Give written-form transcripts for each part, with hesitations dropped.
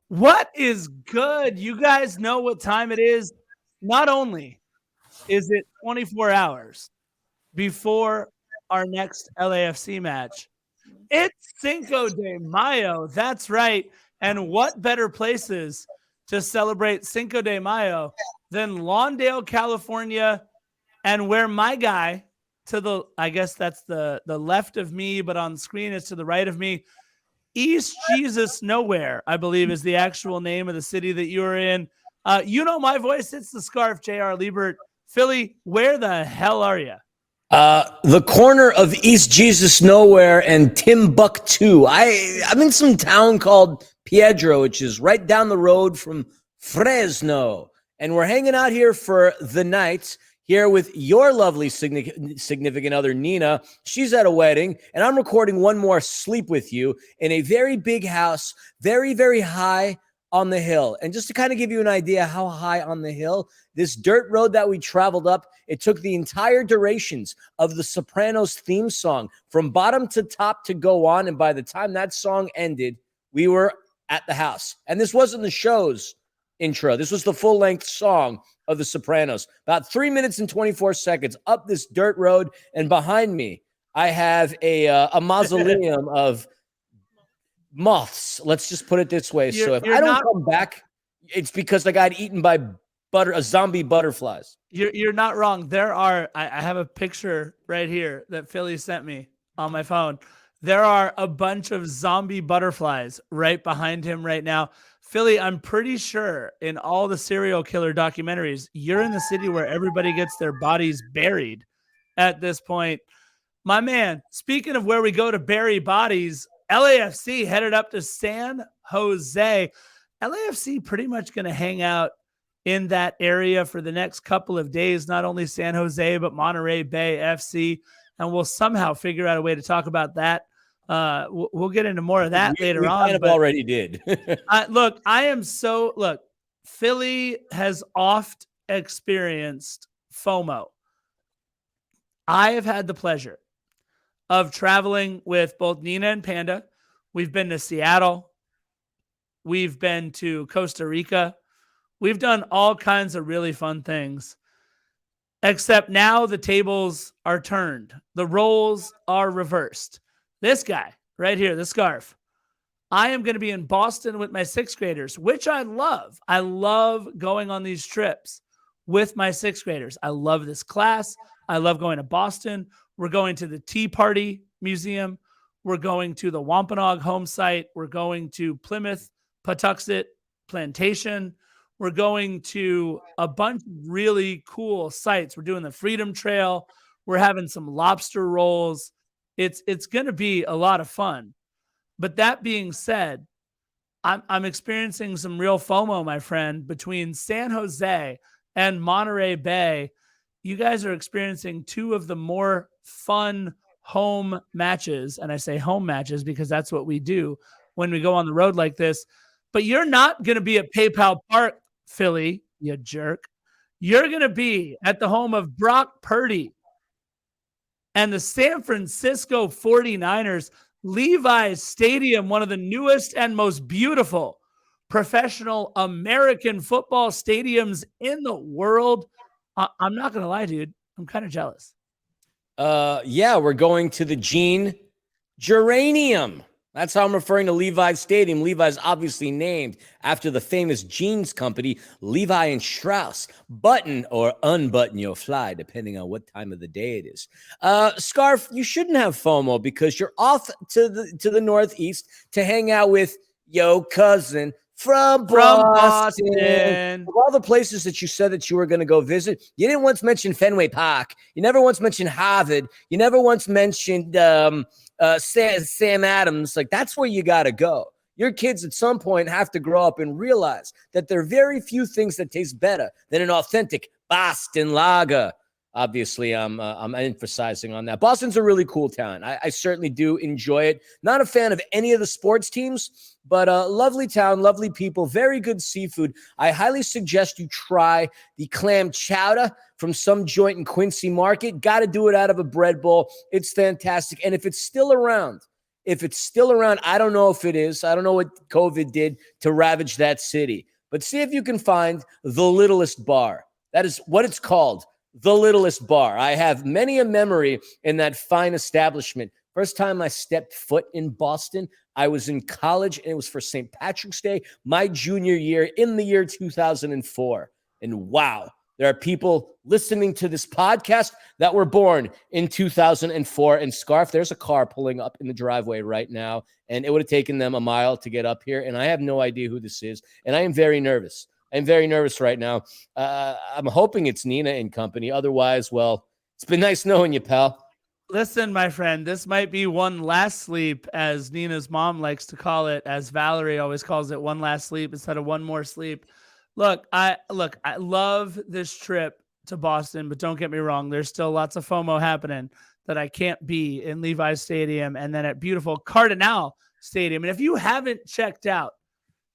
What is good? You guys know what time it is. Not only is it 24 hours before our next LAFC match, it's Cinco de Mayo. That's right. And what better places to celebrate Cinco de Mayo than Lawndale, California, and where my guy to the, I guess that's the left of me, but on screen it's to the right of me, East Jesus Nowhere, I believe, is the actual name of the city that you are in. You know my voice. It's the Scarf, J.R. Liebert. Philly, where the hell are you? The corner of East Jesus Nowhere and Timbuktu. I'm in some town called Piedro, which is right down the road from Fresno. And we're hanging out here for the night here with your lovely significant other, Nina. She's at a wedding, and I'm recording one more Sleep With You in a very big house, very, very high on the hill. And just to kind of give you an idea how high on the hill, this dirt road that we traveled up, it took the entire durations of the Sopranos theme song from bottom to top to go on. And by the time that song ended, we were at the house. And this wasn't the show's intro. This was the full-length song of the Sopranos. About 3 minutes and 24 seconds up this dirt road. And behind me, I have a mausoleum of moths. Let's just put it this way. So if I don't come back, it's because I got eaten by zombie butterflies. You're not wrong. There are, I have a picture right here that Philly sent me on my phone. There are a bunch of zombie butterflies right behind him right now. Philly, I'm pretty sure in all the serial killer documentaries, you're in the city where everybody gets their bodies buried at this point. My man, speaking of where we go to bury bodies, LAFC headed up to San Jose. LAFC pretty much going to hang out in that area for the next couple of days, not only San Jose, but Monterey Bay FC. And we'll somehow figure out a way to talk about that. We'll get into more of that later on. We kind of already did. Look, Philly has oft experienced FOMO. I have had the pleasure of traveling with both Nina and Panda. We've been to Seattle. We've been to Costa Rica. We've done all kinds of really fun things. Except now the tables are turned. The roles are reversed. This guy right here, the Scarf, I am going to be in Boston with my sixth graders, which I love. I love going on these trips with my sixth graders. I love this class. I love going to Boston. We're going to the Tea Party Museum. We're going to the Wampanoag home site. We're going to Plymouth Patuxent Plantation. We're going to a bunch of really cool sites. We're doing the Freedom Trail. We're having some lobster rolls. It's going to be a lot of fun. But that being said, I'm experiencing some real FOMO, my friend, between San Jose and Monterey Bay. You guys are experiencing two of the more fun home matches. And I say home matches because that's what we do when we go on the road like this. But you're not going to be at PayPal Park, Philly, you jerk. You're going to be at the home of Brock Purdy and the San Francisco 49ers, Levi Stadium, one of the newest and most beautiful professional American football stadiums in the world. I'm not going to lie, dude. I'm kind of jealous. Yeah, we're going to the Gene Geranium. That's how I'm referring to Levi's Stadium. Levi's obviously named after the famous jeans company, Levi and Strauss. Button or unbutton your fly, depending on what time of the day it is. Scarf, you shouldn't have FOMO because you're off to the Northeast to hang out with your cousin from Boston. Of all the places that you said that you were going to go visit, you didn't once mention Fenway Park. You never once mentioned Harvard. You never once mentioned Sam Adams. Like, that's where you got to go. Your kids at some point have to grow up and realize that there are very few things that taste better than an authentic Boston lager. Obviously, I'm emphasizing on that. Boston's a really cool town. I certainly do enjoy it. Not a fan of any of the sports teams, but a lovely town, lovely people, very good seafood. I highly suggest you try the clam chowder from some joint in Quincy Market. Got to do it out of a bread bowl. It's fantastic. And if it's still around, If it's still around, I don't know if it is. I don't know what COVID did to ravage that city. But see if you can find the Littlest Bar. That is what it's called, the Littlest Bar. I have many a memory in that fine establishment. First time I stepped foot in Boston, I was in college, and it was for St. Patrick's Day, my junior year in the year 2004. And wow, there are people listening to this podcast that were born in 2004. And Scarf, there's a car pulling up in the driveway right now, and it would have taken them a mile to get up here. And I have no idea who this is, and I am very nervous. I'm very nervous right now. I'm hoping it's Nina and company. Otherwise, well, it's been nice knowing you, pal. Listen, my friend, this might be one last sleep, as Nina's mom likes to call it, as Valerie always calls it, one last sleep instead of one more sleep. Look, I love this trip to Boston, but don't get me wrong. There's still lots of FOMO happening that I can't be in Levi Stadium and then at beautiful Cardinal Stadium. And if you haven't checked out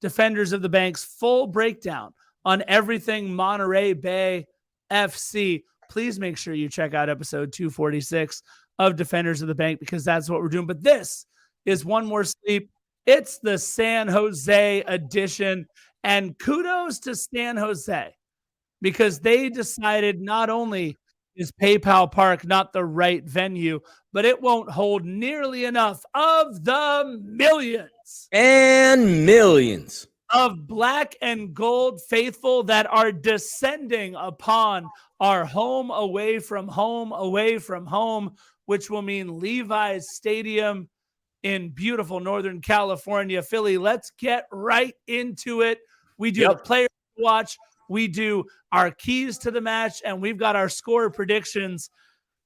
Defenders of the Bank's full breakdown on everything Monterey Bay FC, please make sure you check out episode 246 of Defenders of the Bank, because that's what we're doing. But this is one more sleep. It's the San Jose edition, and kudos to San Jose, because they decided not only is PayPal Park not the right venue, but it won't hold nearly enough of the millions and millions of black and gold faithful that are descending upon our home away from home, which will mean Levi's Stadium in beautiful Northern California. Philly, let's get right into it. We do the player watch, we do our keys to the match, and we've got our score predictions.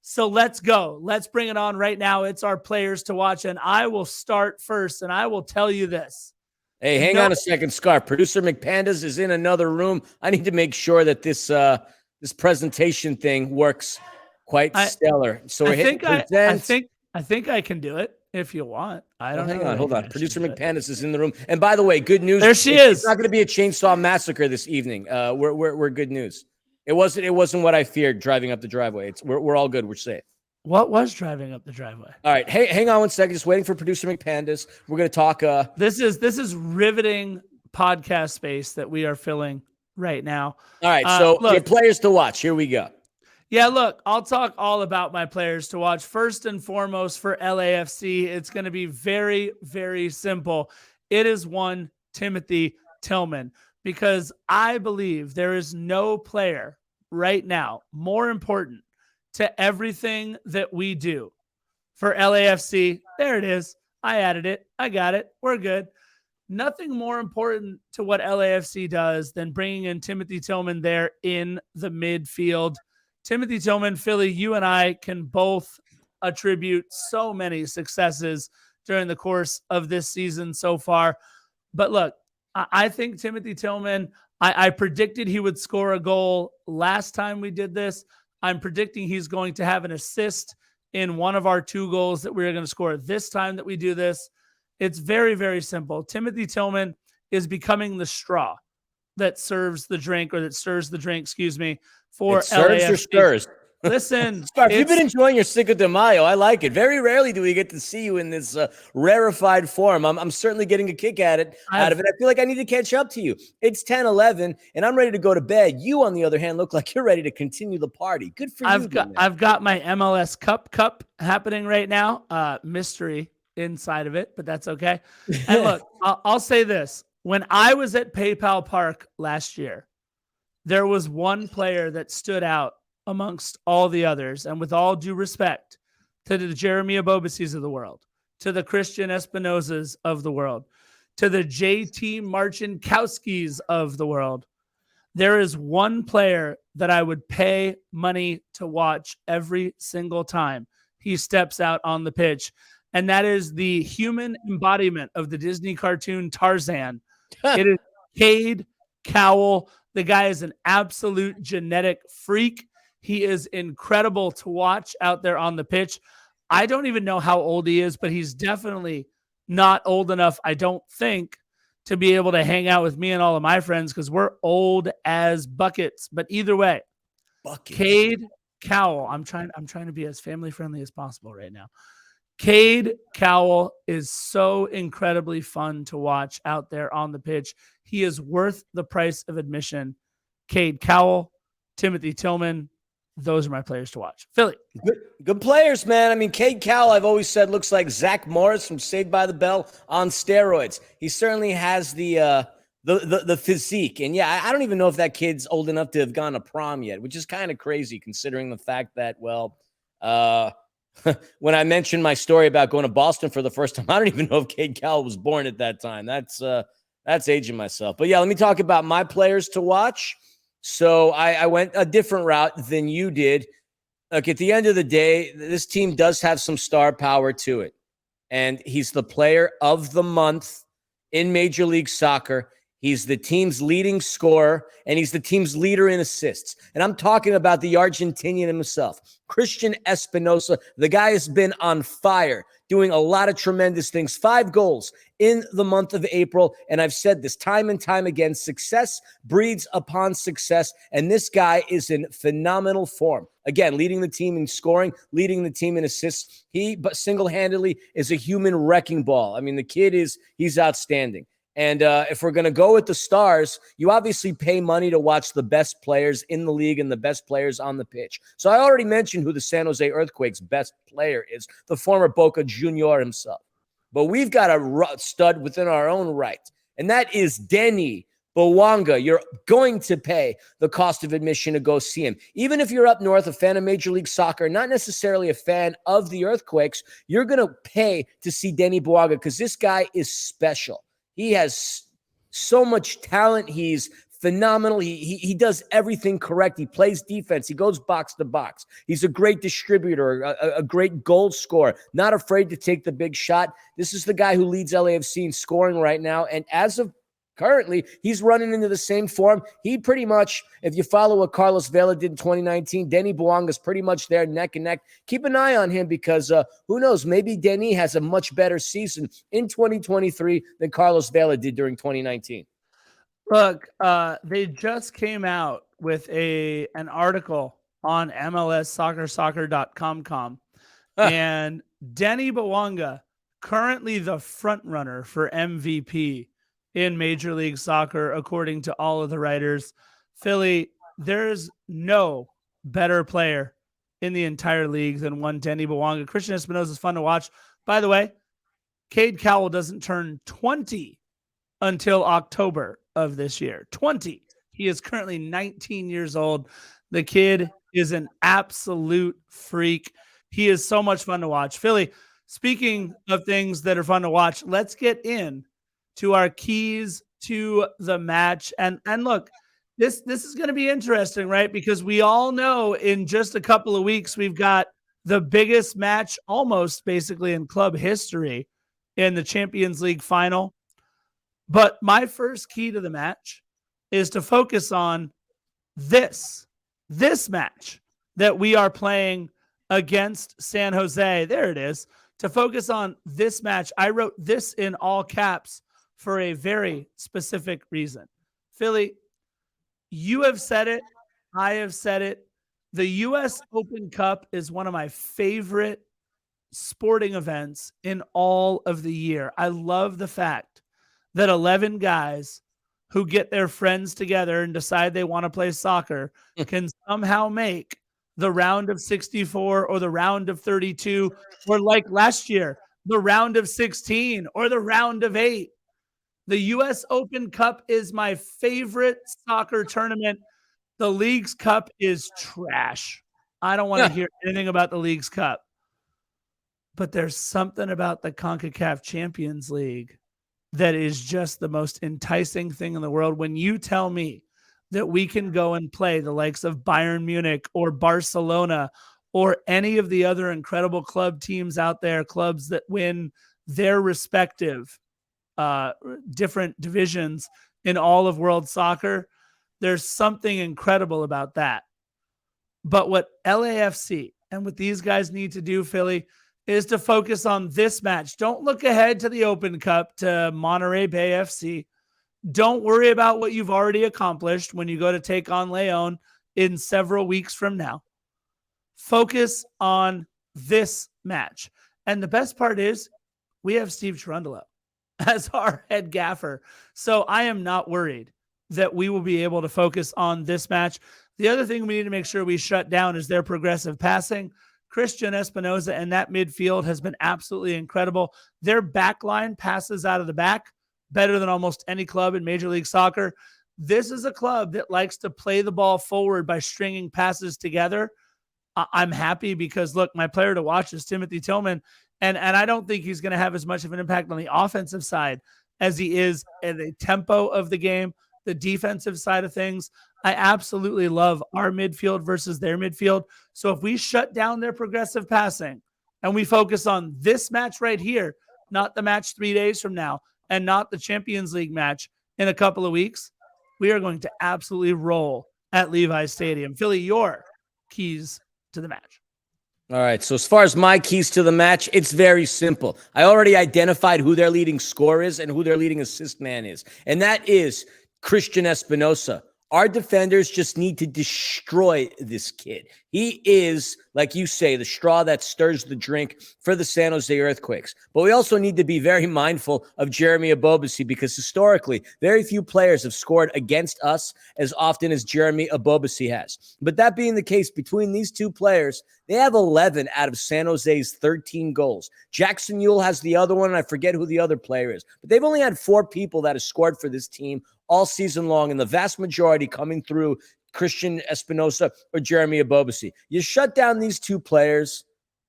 So let's go. Let's bring it on right now. It's our players to watch, and I will start first, and I will tell you this. Hey, hang on a second, Scarf. Producer McPandas is in another room. I need to make sure that this this presentation thing works quite stellar. So I think I can do it if you want. I don't know. Hang on, hold on. Producer McPandas is in the room. And by the way, good news. There she is. It's not going to be a chainsaw massacre this evening. We're good news. It wasn't what I feared driving up the driveway. We're all good. We're safe. What was driving up the driveway? All right. Hey, hang on one second. Just waiting for producer McPandas. We're going to talk. This is riveting podcast space that we are filling right now. All right. So your players to watch. Here we go. Yeah, look, I'll talk all about my players to watch. First and foremost for LAFC, it's going to be very, very simple. It is one Timothy Tillman, because I believe there is no player right now more important to everything that we do for LAFC. There it is. I added it. I got it. We're good. Nothing more important to what LAFC does than bringing in Timothy Tillman there in the midfield. Timothy Tillman, Philly, you and I can both attribute so many successes during the course of this season so far. But look, I think Timothy Tillman, I predicted he would score a goal last time we did this. I'm predicting he's going to have an assist in one of our 2 goals that we're going to score this time that we do this. It's very, very simple. Timothy Tillman is becoming the straw that serves the drink, or that stirs the drink, excuse me, for LAFC. Or stirs? Listen, Scarf, you've been enjoying your Cinco de Mayo. I like it. Very rarely do we get to see you in this rarefied form. I'm certainly getting a kick out of it. I feel like I need to catch up to you. It's 10:11, and I'm ready to go to bed. You, on the other hand, look like you're ready to continue the party. Good for you. I've got my MLS cup happening right now. Mystery inside of it, but that's okay. And look, I'll say this. When I was at PayPal Park last year, there was one player that stood out amongst all the others. And with all due respect to the Jeremy Abobasis of the world, to the Christian Espinosas of the world, to the JT Marcinkowskis of the world, there is one player that I would pay money to watch every single time he steps out on the pitch. And that is the human embodiment of the Disney cartoon Tarzan. It is Cade Cowell. The guy is an absolute genetic freak. He is incredible to watch out there on the pitch. I don't even know how old he is, but he's definitely not old enough, I don't think, to be able to hang out with me and all of my friends, because we're old as buckets. But either way, Cade Cowell, I'm trying to be as family friendly as possible right now. Cade Cowell is so incredibly fun to watch out there on the pitch. He is worth the price of admission. Cade Cowell, Timothy Tillman, those are my players to watch. Philly. Good players, man. I mean, Cade Cowell, I've always said, looks like Zach Morris from Saved by the Bell on steroids. He certainly has the physique. And yeah, I don't even know if that kid's old enough to have gone to prom yet, which is kind of crazy considering the fact that, well, when I mentioned my story about going to Boston for the first time, I don't even know if Cade Cowell was born at that time. That's aging myself. But yeah, let me talk about my players to watch. So I went a different route than you did. Look, at the end of the day, this team does have some star power to it. And he's the player of the month in Major League Soccer. He's the team's leading scorer, and he's the team's leader in assists. And I'm talking about the Argentinian himself, Christian Espinosa. The guy has been on fire, doing a lot of tremendous things. 5 goals in the month of April. And I've said this time and time again, success breeds upon success. And this guy is in phenomenal form. Again, leading the team in scoring, leading the team in assists. But single-handedly is a human wrecking ball. I mean, the kid he's outstanding. And if we're going to go with the stars, you obviously pay money to watch the best players in the league and the best players on the pitch. So I already mentioned who the San Jose Earthquakes' best player is, the former Boca Junior himself. But we've got a stud within our own right, and that is Denny Bouanga. You're going to pay the cost of admission to go see him. Even if you're up north, a fan of Major League Soccer, not necessarily a fan of the Earthquakes, you're going to pay to see Denny Bouanga because this guy is special. He has so much talent. He's phenomenal. He does everything correct. He plays defense. He goes box to box. He's a great distributor, a great goal scorer, not afraid to take the big shot. This is the guy who leads LAFC in scoring right now. And as of currently, he's running into the same form. He pretty much, if you follow what Carlos Vela did in 2019, Denny Bouanga is pretty much there neck and neck. Keep an eye on him because who knows, maybe Denny has a much better season in 2023 than Carlos Vela did during 2019. Look, they just came out with an article on MLSsoccer.com, and Denny Bouanga, currently the front runner for MVP in Major League Soccer, according to all of the writers. Philly, there's no better player in the entire league than one Denny Bouanga. Christian Espinosa is fun to watch. By the way, Cade Cowell doesn't turn 20 until October of this year. 20. He is currently 19 years old. The kid is an absolute freak. He is so much fun to watch. Philly, speaking of things that are fun to watch, let's get in to our keys to the match. And look, this is going to be interesting, right? Because we all know in just a couple of weeks, we've got the biggest match almost basically in club history in the Champions League final. But my first key to the match is to focus on this match that we are playing against San Jose. There it is. To focus on this match, I wrote this in all caps for a very specific reason. Philly, you have said it. I have said it. The U.S. Open Cup is one of my favorite sporting events in all of the year. I love the fact that 11 guys who get their friends together and decide they want to play soccer can somehow make the round of 64 or the round of 32, or like last year, the round of 16 or the round of 8. The U.S. Open Cup is my favorite soccer tournament. The League's Cup is trash. I don't want to hear anything about the League's Cup. But there's something about the CONCACAF Champions League that is just the most enticing thing in the world. When you tell me that we can go and play the likes of Bayern Munich or Barcelona or any of the other incredible club teams out there, clubs that win their respective different divisions in all of world soccer, there's something incredible about that. But what LAFC and what these guys need to do, Philly, is to focus on this match. Don't look ahead to the Open Cup, to Monterey Bay FC. Don't worry about what you've already accomplished when you go to take on León in several weeks from now. Focus on this match. And the best part is we have Steve Cherundolo as our head gaffer. So I am not worried that we will be able to focus on this match. The other thing we need to make sure we shut down is their progressive passing. Christian Espinoza and that midfield has been absolutely incredible. Their back line passes out of the back better than almost any club in Major League Soccer. This is a club that likes to play the ball forward by stringing passes together. I'm happy because, look, my player to watch is Timothy Tillman, and I don't think he's going to have as much of an impact on the offensive side as he is in the tempo of the game, the defensive side of things. I absolutely love our midfield versus their midfield. So if we shut down their progressive passing and we focus on this match right here, not the match 3 days from now and not the Champions League match in a couple of weeks, we are going to absolutely roll at Levi Stadium. Philly, your keys to the match. All right. So as far as my keys to the match, it's very simple. I already identified who their leading scorer is and who their leading assist man is. And that is Christian Espinoza. Our defenders just need to destroy this kid. He is, like you say, the straw that stirs the drink for the San Jose Earthquakes. But we also need to be very mindful of Jeremy Ebobisse because historically, very few players have scored against us as often as Jeremy Ebobisse has. But that being the case, between these two players, they have 11 out of San Jose's 13 goals. Jackson Ewell has the other one, and I forget who the other player is. But they've only had 4 people that have scored for this team all season long, and the vast majority coming through Christian Espinoza or Jeremy Ebobisse. You shut down these two players,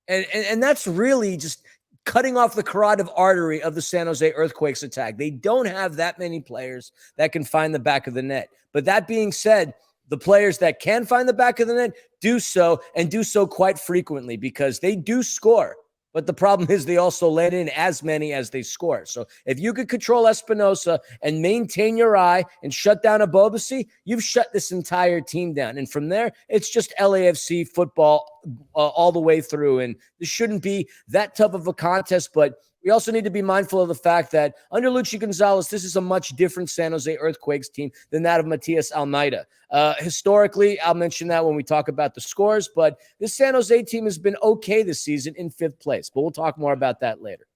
and that's really just cutting off the carotid artery of the San Jose Earthquakes attack. They don't have that many players that can find the back of the net. But that being said, the players that can find the back of the net do so, and do so quite frequently because they do score. But the problem is they also let in as many as they score. So if you could control Espinoza and maintain your eye and shut down Ebobisse, you've shut this entire team down. And from there, it's just LAFC football all the way through. And this shouldn't be that tough of a contest, but we also need to be mindful of the fact that under Luchi Gonzalez, this is a much different San Jose Earthquakes team than that of Matias Almeida. Historically, I'll mention that when we talk about the scores, but this San Jose team has been okay this season in 5th place, but we'll talk more about that later.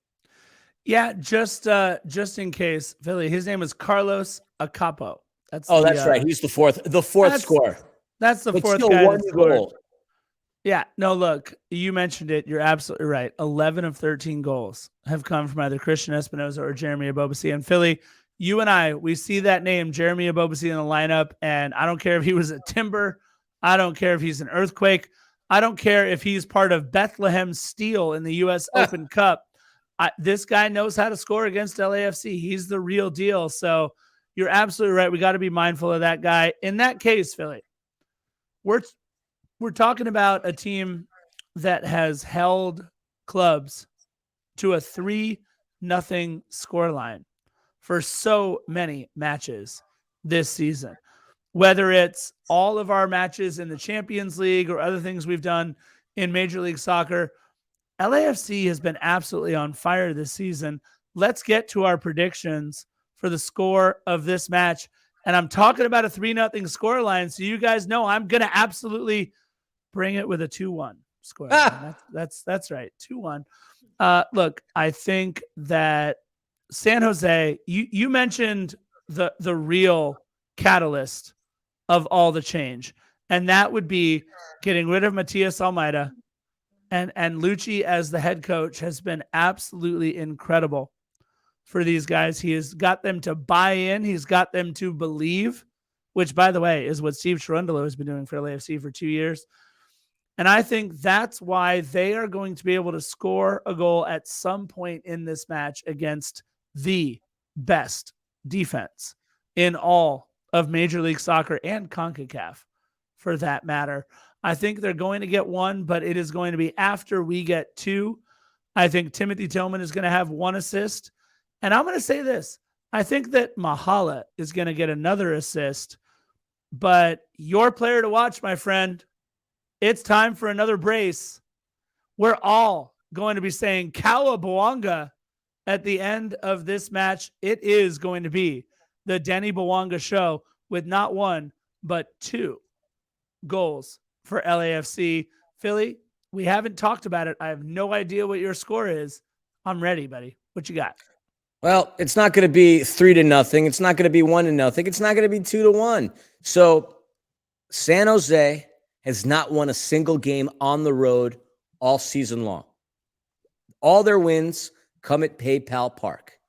Yeah, just in case, Philly, his name is Carlos Acapo. That's right. He's the fourth scorer. That's the but fourth still guy one that scored. goal. Yeah, no, look, you mentioned it. You're absolutely right. 11 of 13 goals have come from either Christian Espinoza or Jeremy Ebobisse. And Philly, you and I, we see that name, Jeremy Ebobisse, in the lineup, and I don't care if he was a Timber. I don't care if he's an Earthquake. I don't care if he's part of Bethlehem Steel in the U.S. Open Cup. This guy knows how to score against LAFC. He's the real deal. So you're absolutely right. We got to be mindful of that guy. In that case, Philly, we're talking about a team that has held clubs to a 3-0 scoreline for so many matches this season. Whether it's all of our matches in the Champions League or other things we've done in Major League Soccer, LAFC has been absolutely on fire this season. Let's get to our predictions for the score of this match. And I'm talking about a 3-0 scoreline, so you guys know I'm going to absolutely bring it with a 2-1 score. That's right. 2-1. Look, I think that San Jose, you mentioned the real catalyst of all the change, and that would be getting rid of Matias Almeida, and Luchi as the head coach has been absolutely incredible for these guys. He has got them to buy in. He's got them to believe, which, by the way, is what Steve Cherundolo has been doing for LAFC for 2 years. And I think that's why they are going to be able to score a goal at some point in this match against the best defense in all of Major League Soccer and CONCACAF, for that matter. I think they're going to get 1, but it is going to be after we get 2. I think Timothy Tillman is going to have 1 assist. And I'm going to say this. I think that Mahala is going to get another assist. But your player to watch, my friend, it's time for another brace. We're all going to be saying Cowabunga at the end of this match. It is going to be the Denny Bawanga show with not 1, but 2 goals for LAFC. Philly, We haven't talked about it. I have no idea what your score is. I'm ready, buddy. What you got? Well, it's not going to be 3-0. It's not going to be 1-0. It's not going to be 2-1. So San Jose has not won a single game on the road all season long. All their wins come at PayPal Park.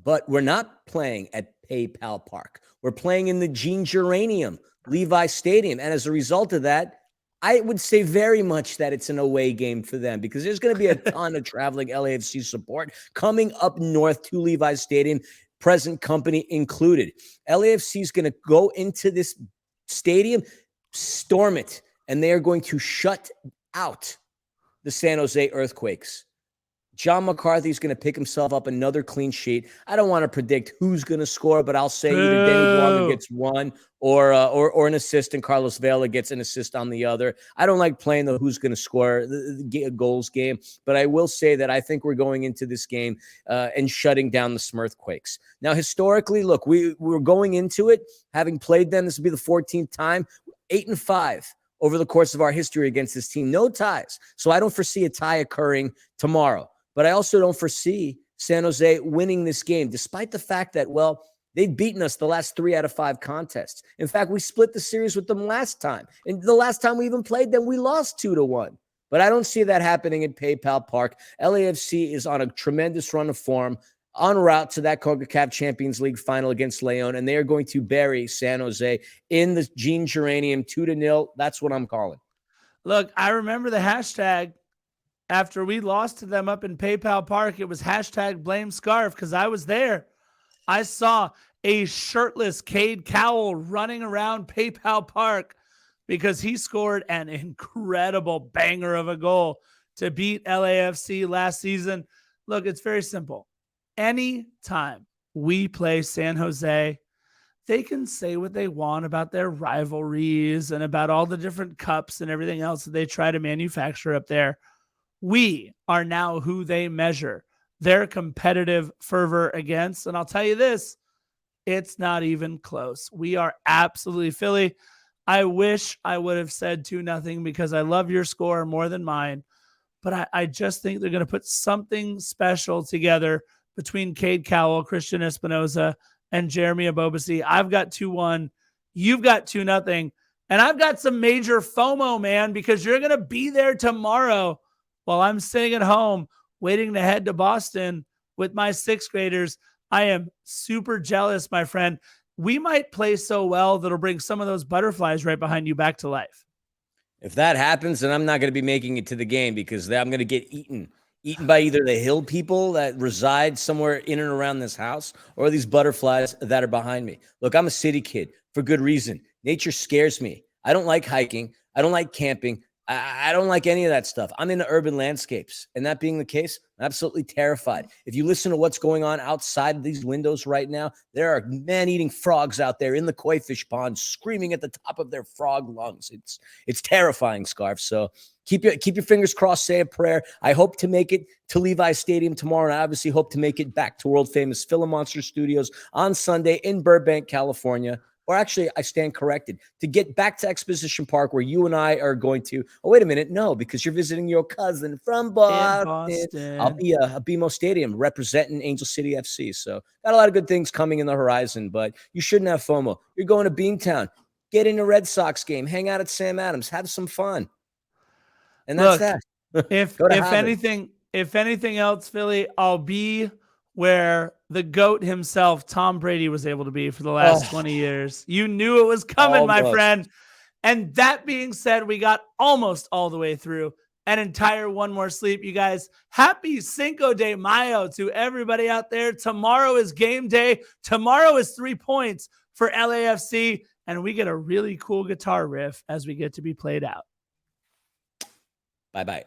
But we're not playing at PayPal Park. We're playing in the Gene Geranium, Levi Stadium. And as a result of that, I would say very much that it's an away game for them because there's going to be a ton of traveling LAFC support coming up north to Levi Stadium, present company included. LAFC is going to go into this stadium, storm it, and they are going to shut out the San Jose Earthquakes. John McCarthy is going to pick himself up another clean sheet. I don't want to predict who's going to score, but I'll say either Denny Blanca gets one or an assist and Carlos Vela gets an assist on the other. I don't like playing the who's going to score the goals game, but I will say that I think we're going into this game and shutting down the Smurfquakes. Now, historically, look, we're going into it having played them. This will be the 14th time, 8-5. Over the course of our history against this team. No ties. So I don't foresee a tie occurring tomorrow. But I also don't foresee San Jose winning this game, despite the fact that, well, they've beaten us the last 3 out of 5 contests. In fact, we split the series with them last time. And the last time we even played them, we lost 2-1. But I don't see that happening at PayPal Park. LAFC is on a tremendous run of form, en route to that CONCACAF Champions League final against Leon, and they are going to bury San Jose in the Gene Geranium 2-0. That's what I'm calling. Look, I remember the hashtag after we lost to them up in PayPal Park. It was hashtag blame Scarf because I was there. I saw a shirtless Cade Cowell running around PayPal Park because he scored an incredible banger of a goal to beat LAFC last season. Look, it's very simple. Anytime we play San Jose, they can say what they want about their rivalries and about all the different cups and everything else that they try to manufacture up there. We are now who they measure their competitive fervor against. And I'll tell you this, it's not even close. We are absolutely Philly. I wish I would have said 2-0 because I love your score more than mine. But I just think they're going to put something special together between Cade Cowell, Christian Espinoza, and Jeremy Abobasi. I've got 2-1. You've got 2-0. And I've got some major FOMO, man, because you're going to be there tomorrow while I'm sitting at home waiting to head to Boston with my 6th graders. I am super jealous, my friend. We might play so well that it'll bring some of those butterflies right behind you back to life. If that happens, then I'm not going to be making it to the game because I'm going to get eaten by either the hill people that reside somewhere in and around this house or these butterflies that are behind me. Look, I'm a city kid for good reason. Nature scares me. I don't like hiking. I don't like camping. I don't like any of that stuff. I'm into urban landscapes. And that being the case, I'm absolutely terrified. If you listen to what's going on outside of these windows right now, there are man-eating frogs out there in the koi fish pond screaming at the top of their frog lungs. It's terrifying, Scarf. So keep your fingers crossed, say a prayer. I hope to make it to Levi Stadium tomorrow, and I obviously hope to make it back to world-famous Philomonster Studios on Sunday in Burbank, California. Or actually, I stand corrected, to get back to Exposition Park where you and I are going to. Oh, wait a minute. No, because you're visiting your cousin from Boston. I'll be at BMO Stadium representing Angel City FC. So got a lot of good things coming in the horizon, but you shouldn't have FOMO. You're going to Beantown. Get in a Red Sox game. Hang out at Sam Adams. Have some fun. And that's that. If anything else, Philly, I'll be where the GOAT himself, Tom Brady, was able to be for the last 20 years. You knew it was coming, my friend. And that being said, we got almost all the way through an entire One More Sleep. You guys, happy Cinco de Mayo to everybody out there. Tomorrow is game day. Tomorrow is 3 points for LAFC. And we get a really cool guitar riff as we get to be played out. Bye-bye.